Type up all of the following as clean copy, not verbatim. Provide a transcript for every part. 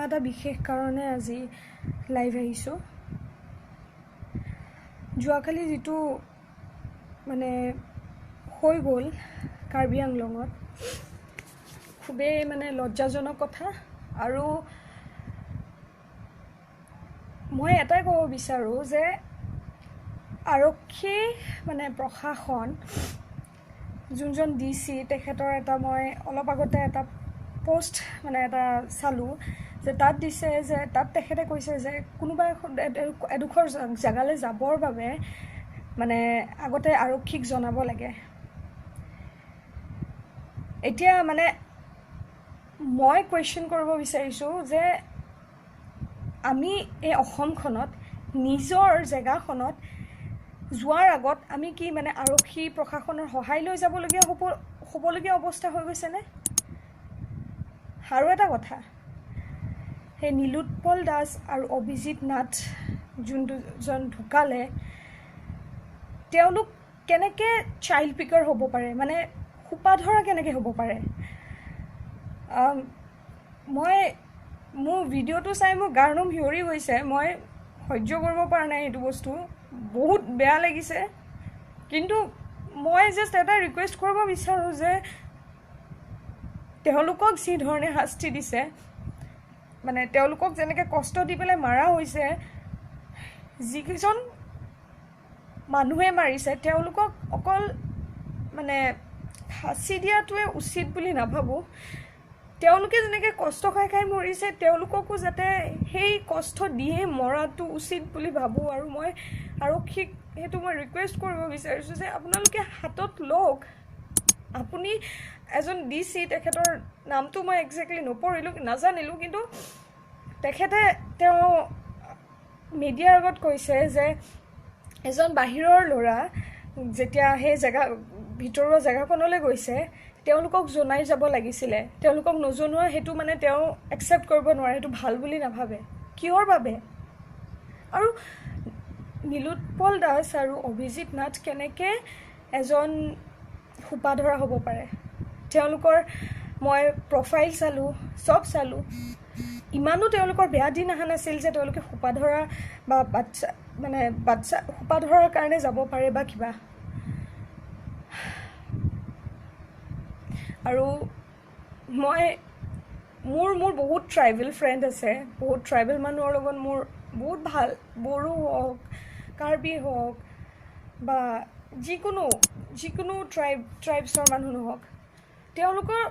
মই এটা বিশেষ কাৰণে আজি লাইভ আহিছোঁ। যোৱাকালি যিটো মানে হৈ গ'ল কাৰ্বি আংলঙত, খুবেই মানে লজ্জাজনক কথা। আৰু মই এটাই ক'ব বিচাৰোঁ যে আৰক্ষী মানে প্ৰশাসন যোনজন DC তেখেতৰ এটা মই অলপ আগতে এটা পোষ্ট মানে এটা চালোঁ যে তাত দিছে যে তাত তেখেতে কৈছে যে কোনোবা এডোখৰ জেগালৈ যাবৰ বাবে মানে আগতে আৰক্ষীক জনাব লাগে। এতিয়া মানে মই কুৱেশ্যন কৰিব বিচাৰিছোঁ যে আমি এই অসমখনত নিজৰ জেগাখনত যোৱাৰ আগত আমি কি মানে আৰক্ষী প্ৰশাসনৰ সহায় লৈ যাবলগীয়া হ'বলগীয়া অৱস্থা হৈ গৈছেনে? আৰু এটা কথা, সেই নীলোৎপল দাস আৰু অভিজিত নাথ যোনজন ঢুকালে, তেওঁলোক কেনেকৈ চাইল্ড পিকাৰ হ'ব পাৰে, মানে সোপাধৰা কেনেকৈ হ'ব পাৰে? মই মোৰ ভিডিঅ'টো চাই মোৰ গাৰ নোম শিয়ৰি গৈছে। মই সহ্য কৰিব পৰা নাই এইটো বস্তু, বহুত বেয়া লাগিছে। কিন্তু মই জাষ্ট এটা ৰিকুৱেষ্ট কৰিব বিচাৰোঁ যে তেওঁলোকক যি ধৰণে শাস্তি দিছে, মানে তেওঁলোকক যেনেকৈ কষ্ট দি পেলাই মাৰা হৈছে, যিকেইজন মানুহে মাৰিছে তেওঁলোকক অকল মানে ফাঁচি দিয়াটোৱে উচিত বুলি নাভাবোঁ। তেওঁলোকে যেনেকৈ কষ্ট খাই খাই মৰিছে, তেওঁলোককো যাতে সেই কষ্ট দিয়ে মৰাটো উচিত বুলি ভাবোঁ। আৰু মই আৰক্ষীক সেইটো মই ৰিকুৱেষ্ট কৰিব বিচাৰিছোঁ যে আপোনালোকে হাতত লওক। আপুনি এজন DC, তেখেতৰ নামটো মই একজেক্টলি নাজানিলোঁ, কিন্তু তেখেতে তেওঁ মিডিয়াৰ আগত কৈছে যে এজন বাহিৰৰ ল'ৰা যেতিয়া সেই ভিতৰুৱা জেগাখনলৈ গৈছে, তেওঁলোকক জনাই যাব লাগিছিলে। তেওঁলোকক নজনোৱা সেইটো মানে তেওঁ একচেপ্ট কৰিব নোৱাৰে, সেইটো ভাল বুলি নাভাবে। কিহৰ বাবে? আৰু নীলোৎপল দাস আৰু অভিজিত নাথ কেনেকৈ এজন সোপাধৰা হ'ব পাৰে? তেওঁলোকৰ মই প্ৰফাইল চালোঁ, চব চালোঁ, ইমানো তেওঁলোকৰ বেয়া দিন অহা নাছিল যে তেওঁলোকে সোপাধৰা বা বাচ্চা সোপাধৰাৰ কাৰণে যাব পাৰে বা কিবা। আৰু মোৰ বহুত ট্ৰাইবেল ফ্ৰেণ্ড আছে, বহুত ট্ৰাইবেল মানুহৰ লগত মোৰ বহুত ভাল, বড়ো হওক, কাৰ্বি হওক বা যিকোনো ট্ৰাইবছৰ মানুহ নহওক, তেওঁলোকৰ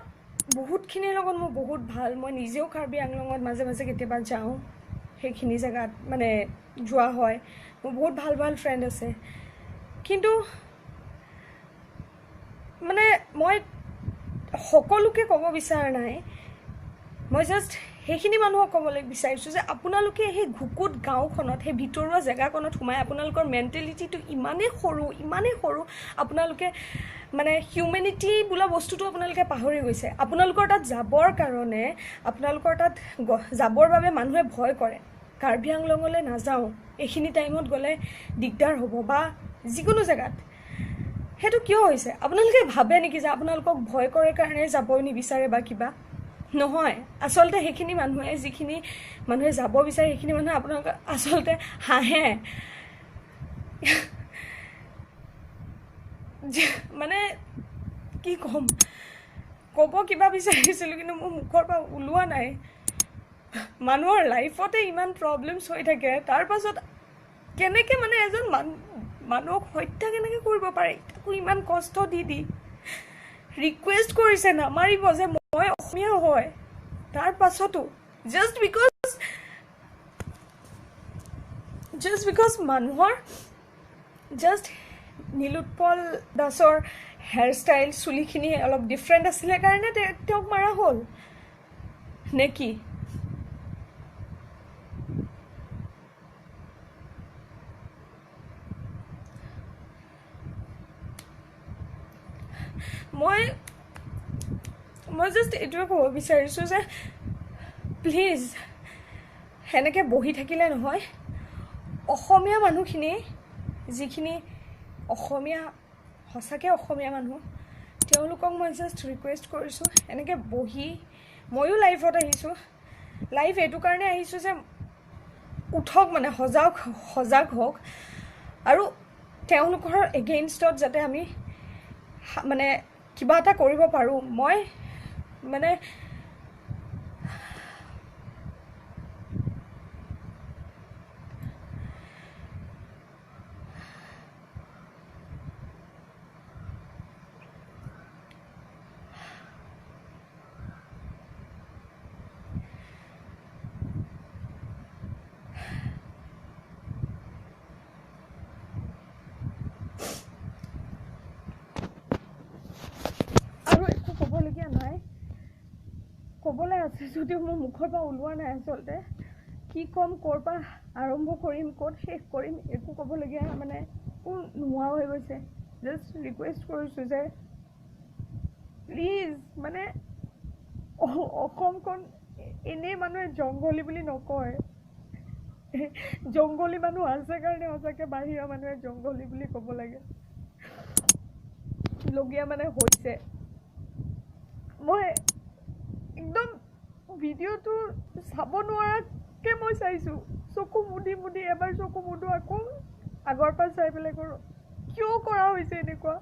বহুতখিনিৰ লগত মোৰ বহুত ভাল। মই নিজেও কাৰ্বি আংলঙত মাজে মাজে কেতিয়াবা যাওঁ, সেইখিনি জেগাত মানে যোৱা হয়। মোৰ বহুত ভাল ফ্ৰেণ্ড আছে। কিন্তু মানে মই সকলোকে ক'ব বিচৰা নাই, মই জাষ্ট সেইখিনি মানুহক ক'বলৈ বিচাৰিছোঁ যে আপোনালোকে সেই ঘুকুত গাঁওখনত, সেই ভিতৰুৱা জেগাখনত সোমাই আপোনালোকৰ মেণ্টেলিটিটো ইমানেই সৰু, আপোনালোকে মানে হিউমেনিটি বোলা বস্তুটো আপোনালোকে পাহৰি গৈছে। আপোনালোকৰ তাত যাবৰ বাবে মানুহে ভয় কৰে। কাৰ্বি আংলঙলৈ নাযাওঁ, এইখিনি টাইমত গ'লে দিগদাৰ হ'ব বা যিকোনো জেগাত। সেইটো কিয় হৈছে? আপোনালোকে ভাবে নেকি যে আপোনালোকক ভয় কৰে কাৰণে যাব নিবিচাৰে বা কিবা? নহয়, আচলতে সেইখিনি মানুহে, যিখিনি মানুহে যাব বিচাৰে, সেইখিনি মানুহে আপোনালোক আচলতে হাঁহে। মানে কি ক'ব কিবা বিচাৰিছিলোঁ, কিন্তু মোৰ মুখৰ পৰা ওলোৱা নাই। মানুহৰ লাইফতে ইমান প্ৰব্লেমছ হৈ থাকে, তাৰ পাছত কেনেকৈ মানে এজন মানুহক হত্যা কেনেকৈ কৰিব পাৰে? তাকো ইমান কষ্ট দি ৰিকুৱেষ্ট কৰিছে নামাৰিব, যে মই অসমীয়া হয়, তাৰ পাছতো জাষ্ট বিকজ মানুহৰ জাষ্ট নীলোৎপল দাসৰ হেয়াৰ ষ্টাইল, চুলিখিনি অলপ ডিফাৰেণ্ট আছিলে কাৰণে তেওঁক মাৰা হ'ল নে কি? মই জাষ্ট এইটোৱে ক'ব বিচাৰিছোঁ যে প্লিজ সেনেকৈ বহি থাকিলে নহয়। অসমীয়া মানুহখিনি, যিখিনি অসমীয়া, সঁচাকৈ অসমীয়া মানুহ, তেওঁলোকক মই জাষ্ট ৰিকুৱেষ্ট কৰিছোঁ, এনেকৈ বহি, ময়ো লাইভত আহিছোঁ, লাইভ এইটো কাৰণে আহিছোঁ যে উঠক, মানে সজাগ হওক আৰু তেওঁলোকৰ এগেইনষ্টত যাতে আমি মানে কিবা এটা কৰিব পাৰোঁ। মই মানে ক'বলগীয়া নাই, ক'বলৈ আছে যদিও মোৰ মুখৰ পৰা ওলোৱা নাই আচলতে। কি ক'ম, ক'ৰ পৰা আৰম্ভ কৰিম, ক'ত শেষ কৰিম, একো ক'বলগীয়া মানে নোহোৱা হৈ গৈছে। জাষ্ট ৰিকুৱেষ্ট কৰিছোঁ যে প্লিজ মানে অসমখন এনেই মানুহে জংঘলী বুলি নকয়, জংঘলী মানুহ আছে কাৰণে সঁচাকৈ বাহিৰৰ মানুহে জংঘলী বুলি ক'ব লাগে লগীয়া মানে হৈছে। মই একদম ভিডিঅ'টো চাব নোৱাৰাকৈ মই চাইছোঁ, চকু মুদি এবাৰ চকু মুদো, আকৌ আগৰ পৰা চাই পেলাই কৰোঁ। কিয় কৰা হৈছে এনেকুৱা?